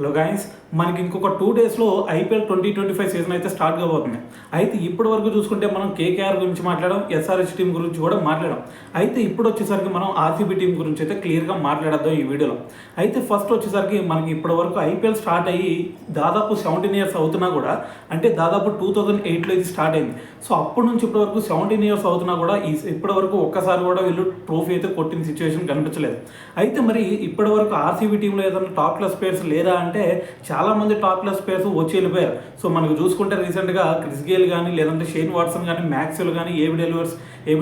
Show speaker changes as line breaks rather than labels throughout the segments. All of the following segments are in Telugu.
హలో గైస్, మనకి ఇంకొక 2 డేస్లో ఐపీఎల్ 2025 సీజన్ అయితే స్టార్ట్ కాబోతుంది. అయితే ఇప్పటి వరకు చూసుకుంటే మనం కేకేఆర్ గురించి మాట్లాడడం, ఎస్ఆర్హెచ్ టీం గురించి కూడా మాట్లాడడం. అయితే ఇప్పుడు వచ్చేసరికి మనం ఆర్సీబీ టీం గురించి అయితే క్లియర్గా మాట్లాడద్దాం ఈ వీడియోలో. అయితే ఫస్ట్ వచ్చేసరికి మనకి ఇప్పటి వరకు ఐపీఎల్ స్టార్ట్ అయ్యి దాదాపు 17 ఇయర్స్ అవుతున్నా కూడా, అంటే దాదాపు 2008లో ఇది స్టార్ట్ అయింది. సో అప్పటి నుంచి ఇప్పటి వరకు 17 ఇయర్స్ అవుతున్నా కూడా ఇప్పటి వరకు ఒక్కసారి కూడా వీళ్ళు ట్రోఫీ అయితే కొట్టిన సిచ్యువేషన్ కనిపించలేదు. అయితే మరి ఇప్పటి వరకు ఆర్సీబీ టీంలో ఏదైనా టాప్ క్లాస్ ప్లేయర్స్ లేరా అంటే చాలామంది టాప్ క్లాస్ ప్లేయర్స్ వచ్చి వెళ్ళిపోయారు. సో మనకు చూసుకుంటే రీసెంట్గా క్రిస్ గేల్ కానీ, లేదంటే షేన్ వాట్సన్ కానీ, మ్యాక్స్వెల్ కానీ, ఏబీ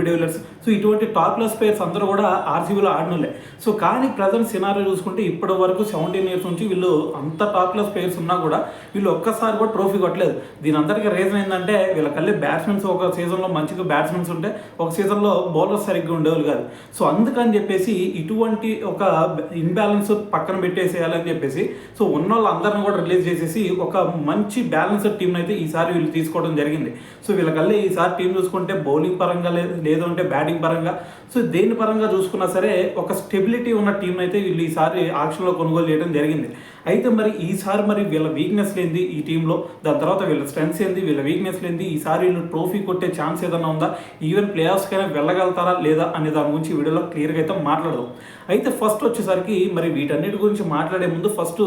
డివిలియర్స్, సో ఇటువంటి టాప్ క్లాస్ ప్లేయర్స్ అందరూ కూడా ఆర్సీబీలో ఆడినోళ్ళే. సో కానీ ప్రజెంట్ సినారియో చూసుకుంటే ఇప్పటి వరకు 17 ఇయర్స్ నుంచి వీళ్ళు అంత టాప్ క్లాస్ ప్లేయర్స్ ఉన్నా కూడా వీళ్ళు ఒక్కసారి కూడా ట్రోఫీ కొట్టలేదు. దీని అందరికీ రీజన్ ఏంటంటే వీళ్ళకల్లే బ్యాట్స్మెన్స్ ఒక సీజన్లో మంచిగా బ్యాట్స్మెన్స్ ఉంటే ఒక సీజన్లో బౌలర్స్ సరిగ్గా ఉండేవాళ్ళు కాదు. సో అందుకని చెప్పేసి ఇటువంటి ఒక ఇన్బ్యాలెన్స్ పక్కన పెట్టేసేయాలని చెప్పేసి సో ఉన్న వాళ్ళందరినీ కూడా రిలీజ్ చేసేసి ఒక మంచి బ్యాలెన్స్డ్ టీంని అయితే ఈసారి వీళ్ళు తీసుకోవడం జరిగింది. సో వీళ్ళకల్లే ఈసారి టీం చూసుకుంటే బౌలింగ్ పరంగా లేదు అంటే బ్యాటింగ్ పరంగా, సో దేని పరంగా చూసుకున్నా సరే ఒక స్టెబిలిటీ ఉన్న టీం అయితే వీళ్ళు ఈసారి ఆక్షన్లో కొనుగోలు చేయడం జరిగింది. అయితే మరి ఈసారి మరి వీళ్ళ వీక్నెస్ లేనిది ఈ టీంలో, దాని తర్వాత వీళ్ళ స్ట్రెంగ్స్ ఏంది, వీళ్ళ వీక్నెస్ లేనిది, ఈసారి వీళ్ళు ట్రోఫీ కొట్టే ఛాన్స్ ఏదైనా ఉందా, ఈవెన్ ప్లే ఆఫ్స్కైనా వెళ్ళగలుగుతారా లేదా అనే దాని గురించి వీడియోలో క్లియర్గా అయితే మాట్లాడదాం. అయితే ఫస్ట్ వచ్చేసరికి మరి వీటన్నిటి గురించి మాట్లాడే ముందు ఫస్ట్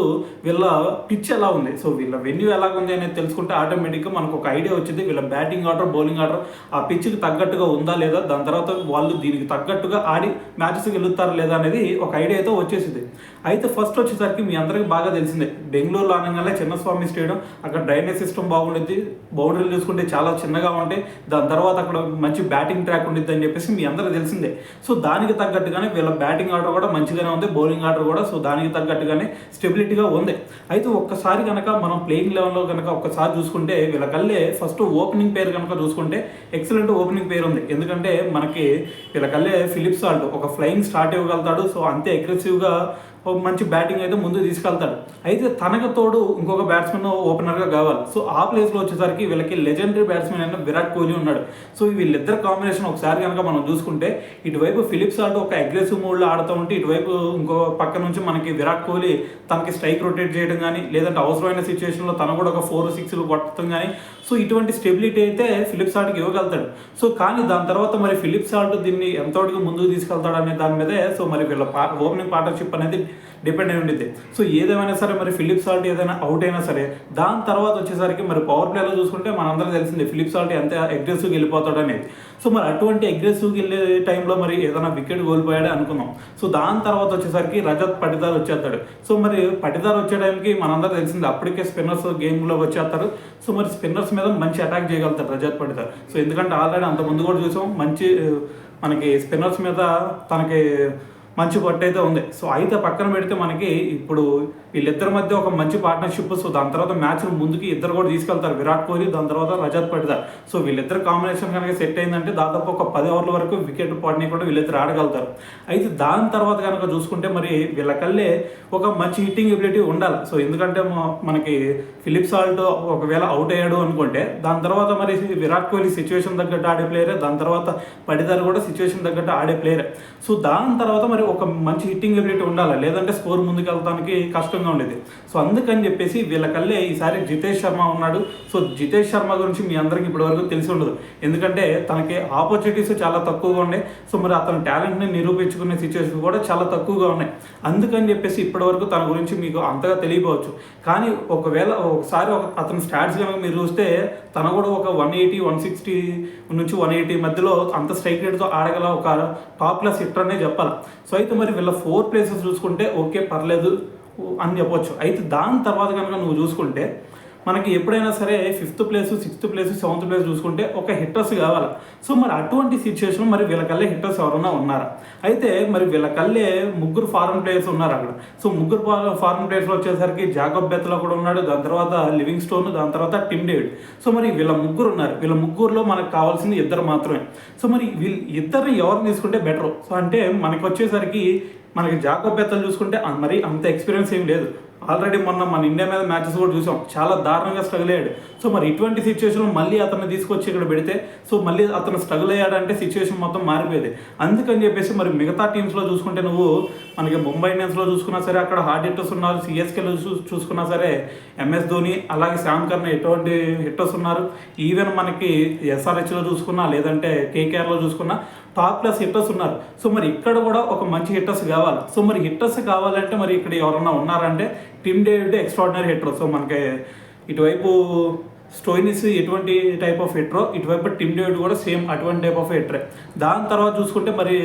వీళ్ళ పిచ్ ఎలా ఉంది, సో వీళ్ళ వెన్యూ ఎలా ఉంది అనేది తెలుసుకుంటే ఆటోమేటిక్గా మనకు ఒక ఐడియా వచ్చింది. వీళ్ళ బ్యాటింగ్ ఆర్డర్, బౌలింగ్ ఆర్డర్ ఆ పిచ్కి తగ్గట్టుగా ఉందా లేదా, దాని తర్వాత వాళ్ళు దీనికి తగ్గట్టుగా ఆడి మ్యాచెస్కి వెళ్తారా లేదా అనేది ఒక ఐడియా అయితే వచ్చేసింది. అయితే ఫస్ట్ వచ్చేసరికి మీ అందరికీ బాగా తెలిసిందే, బెంగళూరులో అనగానే చిన్నస్వామి స్టేడియం, అక్కడ డ్రైనేజ్ సిస్టమ్ బాగుంటుంది, బౌండరీలు చూసుకుంటే చాలా చిన్నగా ఉంటాయి, దాని తర్వాత అక్కడ మంచి బ్యాటింగ్ ట్రాక్ ఉంటుంది అని చెప్పేసి మీ అందరికీ తెలిసిందే. సో దానికి తగ్గట్టుగానే వీళ్ళ బ్యాటింగ్ ఆర్డర్ కూడా మంచిగానే ఉంది, బౌలింగ్ ఆర్డర్ కూడా సో దానికి తగ్గట్టుగానే స్టెబిలిటీగా ఉంది. అయితే ఒక్కసారి కనుక మనం ప్లేయింగ్ లెవెల్లో కనుక ఒక్కసారి చూసుకుంటే వీళ్ళకల్లే ఫస్ట్ ఓపెనింగ్ పేరు కనుక చూసుకుంటే ఎక్సలెంట్ ఓపెనింగ్ పేరు ఉంది. ఎందుకంటే మనకి వీళ్ళకల్లే ఫిలిప్ సాల్ట్ ఒక ఫ్లయింగ్ స్టార్ట్ ఇవ్వగలుగుతాడు, సో అంతే అగ్రెసివ్గా మంచి బ్యాటింగ్ అయితే ముందు తీసుకెళ్తాడు. అయితే తనకు తోడు ఇంకొక బ్యాట్స్మెన్ ఓపెనర్గా కావాలి. సో ఆ ప్లేస్లో వచ్చేసరికి వీళ్ళకి లెజెండరీ బ్యాట్స్మెన్ అయిన విరాట్ కోహ్లీ ఉన్నాడు. సో వీళ్ళిద్దరు కాంబినేషన్ ఒకసారి కనుక మనం చూసుకుంటే ఇటువైపు ఫిలిప్ సాల్ట్ ఒక అగ్రెసివ్ మూడ్లో ఆడుతూ ఉంటే, ఇటువైపు ఇంకో పక్క నుంచి మనకి విరాట్ కోహ్లీ తనకి స్ట్రైక్ రొటేట్ చేయడం కానీ, లేదంటే అవసరమైన సిచ్యువేషన్లో తను కూడా ఒక 4-6 కొట్టడం కానీ, సో ఇటువంటి స్టెబిలిటీ అయితే ఫిలిప్ సాల్ట్కి ఇవ్వగలుగుతాడు. సో కానీ దాని తర్వాత మరి ఫిలిప్ సాల్ట్ దీన్ని ఎంతవరకు ముందుకు తీసుకెళ్తాడు అనే దాని మీదే సో మరి వీళ్ళ ఓపెనింగ్ పార్ట్నర్షిప్ అనేది డిపెండ్ అయి ఉండిద్ది. సో ఏదేమైనా సరే మరి ఫిలిప్ సాల్ట్ ఏదైనా అవుట్ అయినా సరే దాని తర్వాత వచ్చేసరికి మరి పవర్ ప్లేలో చూసుకుంటే మనందరం తెలిసిందే ఫిలిప్ సాల్ట్ ఎంత అగ్రెసివ్గా వెళ్ళిపోతాడు అనేది. సో మరి అటువంటి అగ్రెసివ్గా వెళ్ళే టైంలో మరి ఏదైనా వికెట్ కోల్పోయాడే అనుకుందాం. సో దాని తర్వాత వచ్చేసరికి రజత్ పటిదార్ వచ్చేస్తాడు. సో మరి పటిదార్ వచ్చే టైంకి మనందరూ తెలిసిందే అప్పటికే స్పిన్నర్స్ గేమ్లో వచ్చేస్తారు. సో మరి స్పిన్నర్స్ మీద మంచి అటాక్ చేయగలుగుతారు రజత్ పటిదార్. సో ఎందుకంటే ఆల్రెడీ అంత ముందు కూడా చూసాం మంచి మనకి స్పిన్నర్స్ మీద తనకి మంచి పట్టు అయితే ఉంది. సో అయితే పక్కన పెడితే మనకి ఇప్పుడు వీళ్ళిద్దరి మధ్య ఒక మంచి పార్ట్నర్షిప్. సో దాని తర్వాత మ్యాచ్ ముందుకి ఇద్దరు కూడా తీసుకెళ్తారు, విరాట్ కోహ్లీ దాని తర్వాత రజత్ పటిదార్. సో వీళ్ళిద్దరు కాంబినేషన్ కనుక సెట్ అయిందంటే దాదాపు ఒక 10 ఓవర్ల వరకు వికెట్ పడిని కూడా వీళ్ళిద్దరు ఆడగలుగుతారు. అయితే దాని తర్వాత కనుక చూసుకుంటే మరి వీళ్ళకల్లే ఒక మంచి హిట్టింగ్ ఎబిలిటీ ఉండాలి. సో ఎందుకంటే మనకి ఫిలిప్ సాల్ట్ ఒకవేళ అవుట్ అయ్యాడు అనుకుంటే దాని తర్వాత మరి విరాట్ కోహ్లీ సిచ్యువేషన్ తగ్గట్టు ఆడే ప్లేయరే, దాని తర్వాత పటిదార్ కూడా సిచ్యువేషన్ తగ్గట్టు ఆడే ప్లేయరే. సో దాని తర్వాత మరి ఒక మంచి హిట్టింగ్ ఎబిలిటీ ఉండాలి, లేదంటే స్కోర్ ముందుకు వెళ్తానికి కష్టంగా ఉండేది. సో అందుకని చెప్పేసి వీళ్ళకల్లే ఈసారి జితేష్ శర్మ ఉన్నాడు. సో జితేష్ శర్మ గురించి మీ అందరికీ ఇప్పటివరకు తెలిసి ఉండదు, ఎందుకంటే తనకి ఆపర్చునిటీస్ చాలా తక్కువగా ఉన్నాయి. సో మరి అతని టాలెంట్ని నిరూపించుకునే సిచ్యువేషన్ కూడా చాలా తక్కువగా ఉన్నాయి. అందుకని చెప్పేసి ఇప్పటివరకు తన గురించి మీకు అంతగా తెలియకపోవచ్చు. కానీ ఒకసారి అతని స్టాట్స్ కనుక మీరు చూస్తే తన కూడా ఒక 180, 160 నుంచి 180 మధ్యలో అంత స్ట్రైక్ రేట్తో ఆడగల ఒక టాప్ క్లాస్ హిట్టర్ అనే చెప్పాలి. సో అయితే మరి వీళ్ళ 4 ప్లేసెస్ చూసుకుంటే ఓకే పర్లేదు అని చెప్పొచ్చు. అయితే దాని తర్వాత కనుక నువ్వు చూసుకుంటే మనకి ఎప్పుడైనా సరే 5th place, 6th place, 7th place చూసుకుంటే ఒక హిట్టర్స్ కావాలి. సో మరి అటువంటి సిచ్యువేషన్ మరి వీళ్ళకల్లే హిట్టర్స్ ఎవరైనా ఉన్నారా? అయితే మరి వీళ్ళకల్లే 3 ఫారెన్ ప్లేయర్స్ ఉన్నారు అక్కడ. సో 3 ఫారెన్ ప్లేయర్స్లో వచ్చేసరికి జాకబ్ బెత్లా కూడా ఉన్నాడు, దాని తర్వాత లివింగ్ స్టోన్, దాని తర్వాత టిమ్ డేవిడ్. సో మరి వీళ్ళ 3 ఉన్నారు. వీళ్ళ 3లో మనకు కావాల్సింది 2 మాత్రమే. సో మరి వీళ్ళు 2 ఎవరిని తీసుకుంటే బెటర్? సో అంటే మనకి వచ్చేసరికి మనకి జాకబ్ బెత్లా చూసుకుంటే మరి అంత ఎక్స్పీరియన్స్ ఏం లేదు. ఆల్రెడీ మొన్న మన ఇండియా మీద మ్యాచెస్ కూడా చూసాం, చాలా దారుణంగా స్ట్రగుల్ అయ్యాడు. సో మరి ఇటువంటి సిచ్యువేషన్లో మళ్ళీ అతన్ని తీసుకొచ్చి ఇక్కడ పెడితే సో మళ్ళీ అతను స్ట్రగుల్ అయ్యాడంటే సిచ్యువేషన్ మొత్తం మారిపోయేది. అందుకని చెప్పేసి మరి మిగతా టీమ్స్లో చూసుకుంటే నువ్వు మనకి ముంబై ఇండియన్స్లో చూసుకున్నా సరే అక్కడ హార్డ్ హిట్టర్స్ ఉన్నారు, సిఎస్కేలో చూసుకున్నా సరే ఎంఎస్ ధోని అలాగే శ్యామ్ కర్ణ ఎటువంటి హిట్టర్స్ ఉన్నారు. ఈవెన్ మనకి ఎస్ఆర్హెచ్లో చూసుకున్నా లేదంటే కేకేఆర్లో చూసుకున్నా టాప్ క్లాస్ హిట్టర్స్ ఉన్నారు. సో మరి ఇక్కడ కూడా ఒక మంచి హిట్టర్స్ కావాలి. సో మరి హిట్టర్స్ కావాలంటే మరి ఇక్కడ ఎవరన్నా ఉన్నారంటే Tim David extraordinary hitter. So మనకి ఇటువైపు స్టోయినిస్ ఎటువంటి టైప్ ఆఫ్ హిట్టరో ఇటువైపు టిమ్ డేవిడ్ కూడా సేమ్ అటువంటి టైప్ ఆఫ్ హిట్టరే. దాని తర్వాత చూసుకుంటే మరి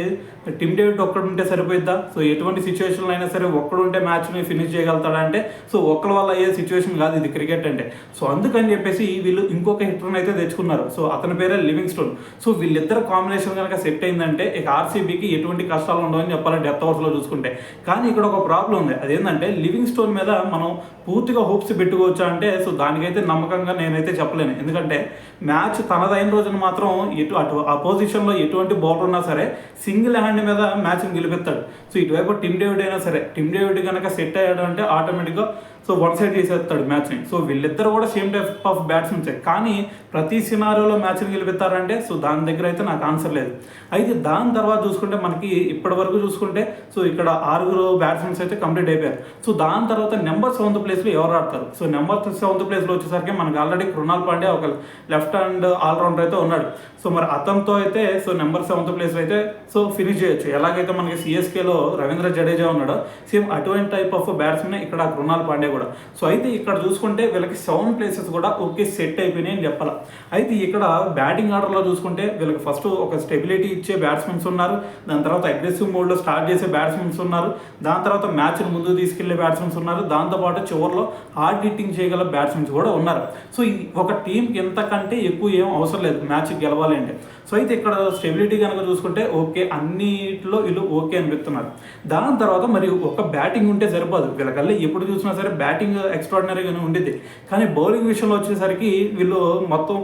టిమ్ డేవిడ్ ఒక్కడుంటే సరిపోయిద్దా? సో ఎటువంటి సిచ్యువేషన్లో అయినా సరే ఒక్కడుంటే మ్యాచ్ని ఫినిష్ చేయగలుగుతాడా అంటే సో ఒక్కరి వల్ల అయ్యే సిచ్యువేషన్ కాదు ఇది క్రికెట్ అంటే. సో అందుకని చెప్పేసి వీళ్ళు ఇంకొక హిట్టర్ని అయితే తెచ్చుకున్నారు. సో అతని పేరే లివింగ్ స్టోన్. సో వీళ్ళిద్దరు కాంబినేషన్ కనుక సెట్ అయిందంటే ఇక ఆర్సీబీకి ఎటువంటి కష్టాలు ఉండవని చెప్పాలి డెత్ ఓవర్స్లో చూసుకుంటే. కానీ ఇక్కడ ఒక ప్రాబ్లం ఉంది, అదేంటంటే లివింగ్ స్టోన్ మీద మనం పూర్తిగా హోప్స్ పెట్టుకోవచ్చా అంటే సో దానికైతే నమ్మకంగా నేనైతే చెప్పలేను. ఎందుకంటే మ్యాచ్ తనదైన రోజున మాత్రం అటు అపోజిషన్లో ఎటువంటి బౌలర్ ఉన్నా సరే సింగిల్ హ్యాండ్ మీద మ్యాచ్ని గెలిపిస్తాడు. సో ఇటువైపు టిమ్ డేవిడ్ అయినా సరే టిమ్ డేవిడ్ కనుక సెట్ అయ్యాడు అంటే ఆటోమేటిక్గా సో వన్ సైడ్ చేసేస్తాడు మ్యాచ్ని. సో వీళ్ళిద్దరు కూడా సేమ్ టైప్ ఆఫ్ బ్యాట్స్మెన్సే, కానీ ప్రతి సినారియోలో మ్యాచ్ని గెలిపిస్తారంటే సో దాని దగ్గర అయితే నాకు ఆన్సర్ లేదు. అయితే దాని తర్వాత చూసుకుంటే మనకి ఇప్పటి వరకు చూసుకుంటే సో ఇక్కడ 6 బ్యాట్స్మెన్స్ అయితే కంప్లీట్ అయిపోయారు. సో దాని తర్వాత నెంబర్ 7th ప్లేస్లో ఎవరు ఆడతారు? సో నెంబర్ 7th ప్లేస్లో వచ్చేసరికి మనకి ఆల్రెడీ కృణాల్ పాండ్యా ఒక లెఫ్ట్ హ్యాండ్ ఆల్రౌండర్ అయితే ఉన్నాడు. సో మరి అతనితో అయితే సో నెంబర్ 7th ప్లేస్లో అయితే సో ఫినిష్ చేయొచ్చు. ఎలాగైతే మనకి సిఎస్కేలో రవీంద్ర జడేజా ఉన్నాడో సేమ్ అటువంటి టైప్ ఆఫ్ బ్యాట్స్మెన్ ఇక్కడ కృణాల్ పాండ్యా కూడా. సో అయితే ఇక్కడ చూసుకుంటే వీళ్ళకి 7 ప్లేసెస్ కూడా ఓకే సెట్ అయిపోయినాయి అని చెప్పాలి. అయితే ఇక్కడ బ్యాటింగ్ ఆర్డర్లో చూసుకుంటే వీళ్ళకి ఫస్ట్ ఒక స్టెబిలిటీ ఇచ్చే బ్యాట్స్మెన్స్ ఉన్నారు, దాని తర్వాత అగ్రెసివ్ మోడ్లో స్టార్ట్ చేసే బ్యాట్స్మెన్స్ ఉన్నారు, దాని తర్వాత మ్యాచ్ని ముందుకు తీసుకెళ్లే బ్యాట్స్మెన్స్ ఉన్నారు, దాంతోపాటు చివరిలో హార్డ్ హిట్టింగ్ చేయగల బ్యాట్స్మెన్స్ కూడా ఉన్నారు. సో ఒక టీంకి ఎంతకంటే ఎక్కువ ఏం అవసరం లేదు మ్యాచ్ గెలవాలి అంటే. సో అయితే ఇక్కడ స్టెబిలిటీ కనుక చూసుకుంటే ఓకే అన్నిట్లో వీళ్ళు ఓకే అనిపిస్తున్నారు. దాని తర్వాత మరి ఒక బ్యాటింగ్ ఉంటే సరిపోదు, వీళ్ళకల్లా ఎప్పుడు చూసినా సరే బ్యాటింగ్ ఎక్స్ట్రాడినరీగానే ఉండేది. కానీ బౌలింగ్ విషయంలో వచ్చేసరికి వీళ్ళు మొత్తం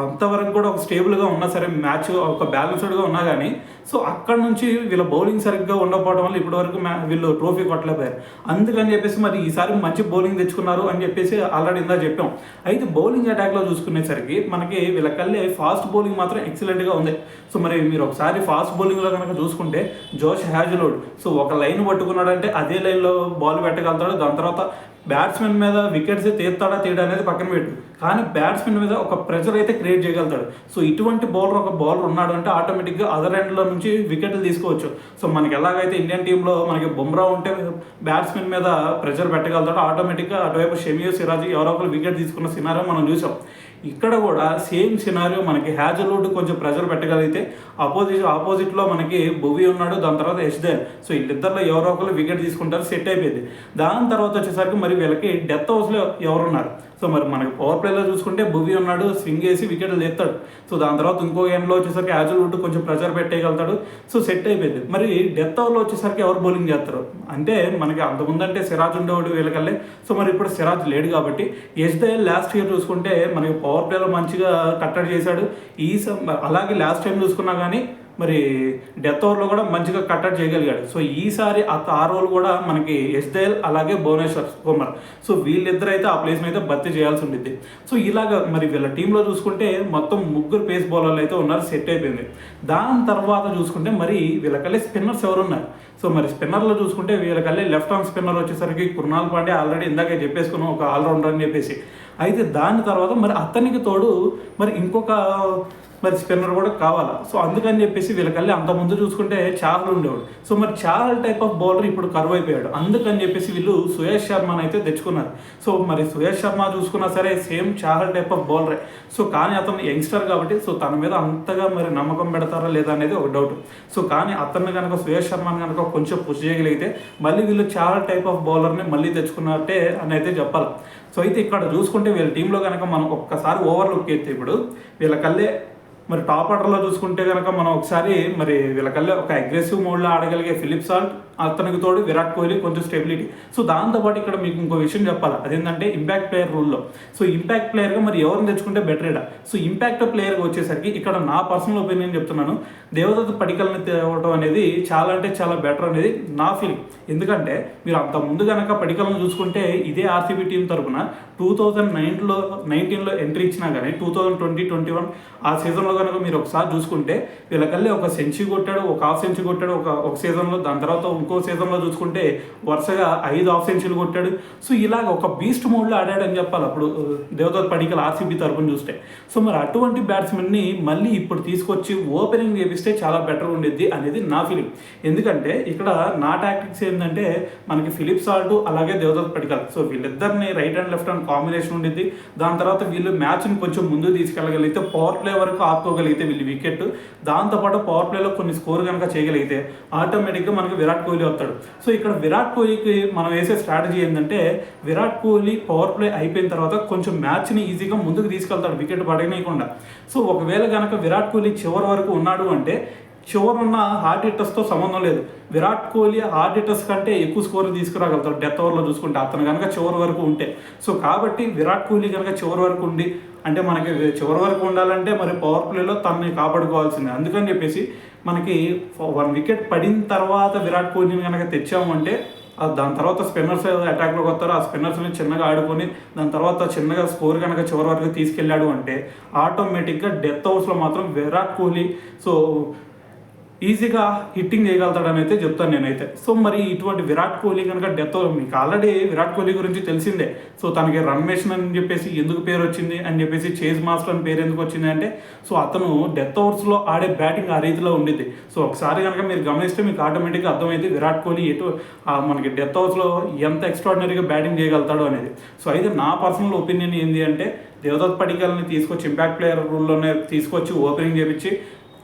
అంతవరకు కూడా ఒక స్టేబుల్గా ఉన్నా సరే మ్యాచ్ ఒక బ్యాలెన్స్డ్గా ఉన్నా కానీ సో అక్కడ నుంచి వీళ్ళ బౌలింగ్ సరిగ్గా ఉండకపోవడం వల్ల ఇప్పటివరకు వీళ్ళు ట్రోఫీ కొట్టలేకపోయారు. అందుకని చెప్పేసి మరి ఈసారి మంచి బౌలింగ్ తెచ్చుకున్నారు అని చెప్పేసి ఆల్రెడీ ఇందా చెప్పాం. అయితే బౌలింగ్ అటాక్లో చూసుకునేసరికి మనకి వీళ్ళకల్లే ఫాస్ట్ బౌలింగ్ మాత్రం ఎక్సలెంట్గా ఉంది. సో మరి మీరు ఒకసారి ఫాస్ట్ బౌలింగ్లో కనుక చూసుకుంటే జోష్ హ్యాజెల్వుడ్ సో ఒక లైన్ పట్టుకున్నాడంటే అదే లైన్లో బాల్ పెట్టగలుగుతాడు. దాని తర్వాత బ్యాట్స్మెన్ మీద వికెట్స్ తీస్తాడా తీయడా అనేది పక్కన పెట్టు, కానీ బ్యాట్స్మెన్ మీద ఒక ప్రెషర్ అయితే క్రియేట్ చేయగలుగుతాడు. సో ఇటువంటి ఒక బౌలర్ ఉన్నాడు అంటే ఆటోమేటిక్గా అదర్ ఎండ్లో నుంచి వికెట్లు తీసుకోవచ్చు. సో మనకి ఎలాగైతే ఇండియన్ టీంలో మనకి బుమ్రా ఉంటే బ్యాట్స్మెన్ మీద ప్రెషర్ పెట్టగలుగుతాడు, ఆటోమేటిక్గా అటువైపు షమియో సిరాజ్ ఎవరో ఒకరు వికెట్ తీసుకున్న సినారియో మనం చూసాం. ఇక్కడ కూడా సేమ్ సినారియో మనకి హ్యాజెల్వుడ్ కొంచెం ప్రెషర్ పెట్టగలిగితే ఆపోజిట్లో మనకి భువి ఉన్నాడు, దాని తర్వాత యష్దేల్. సో వీళ్ళిద్దరిలో ఎవరో ఒకరు వికెట్ తీసుకుంటారు, సెట్ అయిపోయింది. దాని తర్వాత వచ్చేసరికి మరి వీళ్ళకి డెత్ హౌస్లో ఎవరున్నారు? సో మరి మనకి పవర్ ప్లేలో చూసుకుంటే భువి ఉన్నాడు, స్వింగ్ వేసి వికెట్లు తెస్తాడు. సో దాని తర్వాత ఇంకో ఎండ్లో వచ్చేసరికి హ్యాజెల్వుడ్ కొంచెం ప్రెషర్ పెట్టేయగలుగుతాడు. సో సెట్ అయిపోయింది. మరి డెత్ ఓవర్లో వచ్చేసరికి ఎవరు బౌలింగ్ చేస్తారు అంటే మనకి అంతకుముందు అంటే సిరాజ్ ఉండేవాడు వీళ్ళకల్లే. సో మరి ఇప్పుడు సిరాజ్ లేడు కాబట్టి యష్దేల్ లాస్ట్ ఇయర్ చూసుకుంటే మనకి పవర్ ప్లేలో మంచిగా కట్టడి చేశాడు. అలాగే లాస్ట్ టైం చూసుకున్నా కానీ మరి డెత్ ఓవర్లో కూడా మంచిగా కట్టడి చేయగలిగాడు. సో ఈసారి ఆ రోల్ కూడా మనకి యష్దేల్ అలాగే భువనేశ్వర్ కుమార్ సో వీళ్ళిద్దరైతే ఆ ప్లేస్ని అయితే భర్తీ చేయాల్సి ఉంటుంది. సో ఇలాగ మరి వీళ్ళ టీంలో చూసుకుంటే మొత్తం 3 పేస్ బౌలర్లు అయితే ఉన్నారు, సెట్ అయిపోయింది. దాని తర్వాత చూసుకుంటే మరి వీళ్ళకల్లే స్పిన్నర్స్ ఎవరున్నారు? సో మరి స్పిన్నర్లో చూసుకుంటే వీళ్ళకల్లే లెఫ్ట్ ఆర్మ్ స్పిన్నర్ వచ్చేసరికి కృణాల్ పాండ్యా ఆల్రెడీ ఇందాకే చెప్పేసుకున్నాం ఒక ఆల్రౌండర్ అని చెప్పేసి. అయితే దాని తర్వాత మరి అతనికి తోడు మరి ఇంకొక మరి స్పిన్నర్ కూడా కావాలా. సో అందుకని చెప్పేసి వీళ్ళకల్లి అంతకుముందు చూసుకుంటే చాహల్ ఉండేవాడు. సో మరి చాహల్ టైప్ ఆఫ్ బౌలర్ ఇప్పుడు కరువు అయిపోయాడు. అందుకని చెప్పేసి వీళ్ళు సుయేష్ శర్మని అయితే తెచ్చుకున్నారు. సో మరి సుయేష్ శర్మ చూసుకున్నా సరే సేమ్ చాహల్ టైప్ ఆఫ్ బౌలరే. సో కానీ అతను యంగ్స్టర్ కాబట్టి సో తన మీద అంతగా మరి నమ్మకం పెడతారా లేదా అనేది ఒక డౌట్. సో కానీ అతన్ని కనుక సుయేష్ శర్మని కనుక కొంచెం పుష్ చేయగలిగితే మళ్ళీ వీళ్ళు చాహల్ టైప్ ఆఫ్ బౌలర్ని మళ్ళీ తెచ్చుకున్నట్టే అని అయితే చెప్పాలి. సో అయితే ఇక్కడ చూసుకుంటే వీళ్ళ టీంలో కనుక మనం ఒక్కసారి ఓవర్లుక్ అయితే ఇప్పుడు వీళ్ళకల్లే మరి టాప్ ఆర్డర్లో చూసుకుంటే కనుక మనం ఒకసారి మరి వీళ్ళకల్లా ఒక అగ్రెసివ్ మోడ్లో ఆడగలిగే ఫిలిప్ సాల్ట్ అతనికి తోడు విరాట్ కోహ్లీ కొంచెం స్టెబిలిటీ. సో దాంతోపాటు ఇక్కడ మీకు ఇంకో విషయం చెప్పాలి, అదేంటంటే ఇంపాక్ట్ ప్లేయర్ రూల్లో. సో ఇంపాక్ట్ ప్లేయర్గా మరి ఎవరిని తెచ్చుకుంటే బెటరేడా? సో ఇంపాక్ట్ ప్లేయర్గా వచ్చేసరికి ఇక్కడ నా పర్సనల్ ఒపీనియన్ చెప్తున్నాను, దేవదత్ పడికల్ని తేవడం అనేది చాలా అంటే చాలా బెటర్ అనేది నా ఫీలింగ్. ఎందుకంటే మీరు అంత ముందు కనుక పడికలను చూసుకుంటే ఇదే ఆర్సీబీ టీం తరఫున 2019లో ఎంట్రీ ఇచ్చినా కానీ 2020-21 ఆ సీజన్లో కనుక మీరు ఒకసారి చూసుకుంటే వీళ్ళకల్లి ఒక సెంచరీ కొట్టాడు, ఒక హాఫ్ సెంచరీ కొట్టాడు ఒక సీజన్లో. దాని తర్వాత ఇంకో సీజన్లో చూసుకుంటే వరుసగా 5 హాఫ్ సెంచరీలు కొట్టాడు. సో ఇలాగ ఒక బీస్ట్ మోడ్లో ఆడాడని చెప్పాలి అప్పుడు దేవదత్ పడికల్ ఆర్సీబీ తరఫున చూస్తే. సో మరి అటువంటి బ్యాట్స్మెన్ని మళ్ళీ ఇప్పుడు తీసుకొచ్చి ఓపెనింగ్ చేపిస్తే చాలా బెటర్ ఉండేది అనేది నా ఫీలింగ్. ఎందుకంటే ఇక్కడ నా టాక్టిక్స్ ఏంటంటే మనకి ఫిలిప్ సాల్ట్ అలాగే దేవదత్ పడికల్, సో వీళ్ళిద్దరిని right and left and combination ఉండేది. దాని తర్వాత వీళ్ళు మ్యాచ్ని కొంచెం ముందు తీసుకెళ్ళగలిగితే, పవర్ ప్లే వరకు ఆపుకోగలిగితే వీళ్ళు వికెట్, దాంతోపాటు పవర్ ప్లేలో కొన్ని స్కోర్ కనుక చేయగలిగితే ఆటోమేటిక్గా మనకి విరాట్ కోహ్లీ వస్తాడు. సో ఇక్కడ విరాట్ కోహ్లీకి మనం వేసే స్ట్రాటజీ ఏంటంటే విరాట్ కోహ్లీ పవర్ ప్లే అయిపోయిన తర్వాత కొంచెం మ్యాచ్ని ఈజీగా ముందుకు తీసుకెళ్తాడు వికెట్ పడనీయకుండా. సో ఒకవేళ కనుక విరాట్ కోహ్లీ చివరి వరకు ఉన్నాడు అంటే చివరున్న హార్డ్ హిట్టర్స్తో సంబంధం లేదు, విరాట్ కోహ్లీ హార్డ్ హిట్టర్స్ కంటే ఎక్కువ స్కోర్ తీసుకురాగలుగుతాడు డెత్ ఓవర్లో చూసుకుంటే అతను కనుక చివరి వరకు ఉంటే. సో కాబట్టి విరాట్ కోహ్లీ కనుక చివరి వరకు ఉండి, అంటే మనకి చివరి వరకు ఉండాలంటే మరి పవర్ ప్లేలో తనని కాపాడుకోవాల్సిందే. అందుకని చెప్పేసి మనకి 1 వికెట్ పడిన తర్వాత విరాట్ కోహ్లీని కనుక తెచ్చాము అంటే దాని తర్వాత స్పిన్నర్స్ అటాక్లోకి వస్తారు, ఆ స్పిన్నర్స్ని చిన్నగా ఆడుకొని దాని తర్వాత చిన్నగా స్కోర్ కనుక చివరి వరకు తీసుకెళ్ళాడు అంటే ఆటోమేటిక్గా డెత్ ఓవర్స్లో మాత్రం విరాట్ కోహ్లీ సో ఈజీగా హిట్టింగ్ చేయగలుగుతాడని అయితే చెప్తాను నేనైతే. సో మరి ఇటువంటి విరాట్ కోహ్లీ కనుక డెత్ ఓవర్, మీకు ఆల్రెడీ విరాట్ కోహ్లీ గురించి తెలిసిందే. సో తనకి రన్ మేషన్ అని చెప్పేసి ఎందుకు పేరు వచ్చింది అని చెప్పేసి, చేజ్ మాస్టర్ అని పేరు ఎందుకు వచ్చింది అంటే సో అతను డెత్ ఓవర్స్లో ఆడే బ్యాటింగ్ ఆ రీతిలో ఉండేది. సో ఒకసారి కనుక మీరు గమనిస్తే మీకు ఆటోమేటిక్గా అర్థమైంది విరాట్ కోహ్లీ మనకి డెత్ ఓవర్స్లో ఎంత ఎక్స్ట్రాడినరీగా బ్యాటింగ్ చేయగలుగుతాడు అనేది. సో అయితే నా పర్సనల్ ఒపీనియన్ ఏంటి అంటే దేవదత్ పడికల్ని తీసుకొచ్చి ఇంపాక్ట్ ప్లేయర్ రూల్లోనే తీసుకొచ్చి ఓపెనింగ్ చేపించి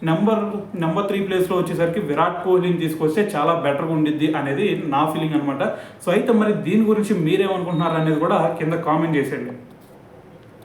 నెంబర్ 3 ప్లేస్లో వచ్చేసరికి విరాట్ కోహ్లీని తీసుకొస్తే చాలా బెటర్గా ఉండిద్ది అనేది నా ఫీలింగ్ అనమాట. సో అయితే మరి దీని గురించి మీరేమనుకుంటున్నారు అనేది కూడా కింద కామెంట్ చేసేయండి.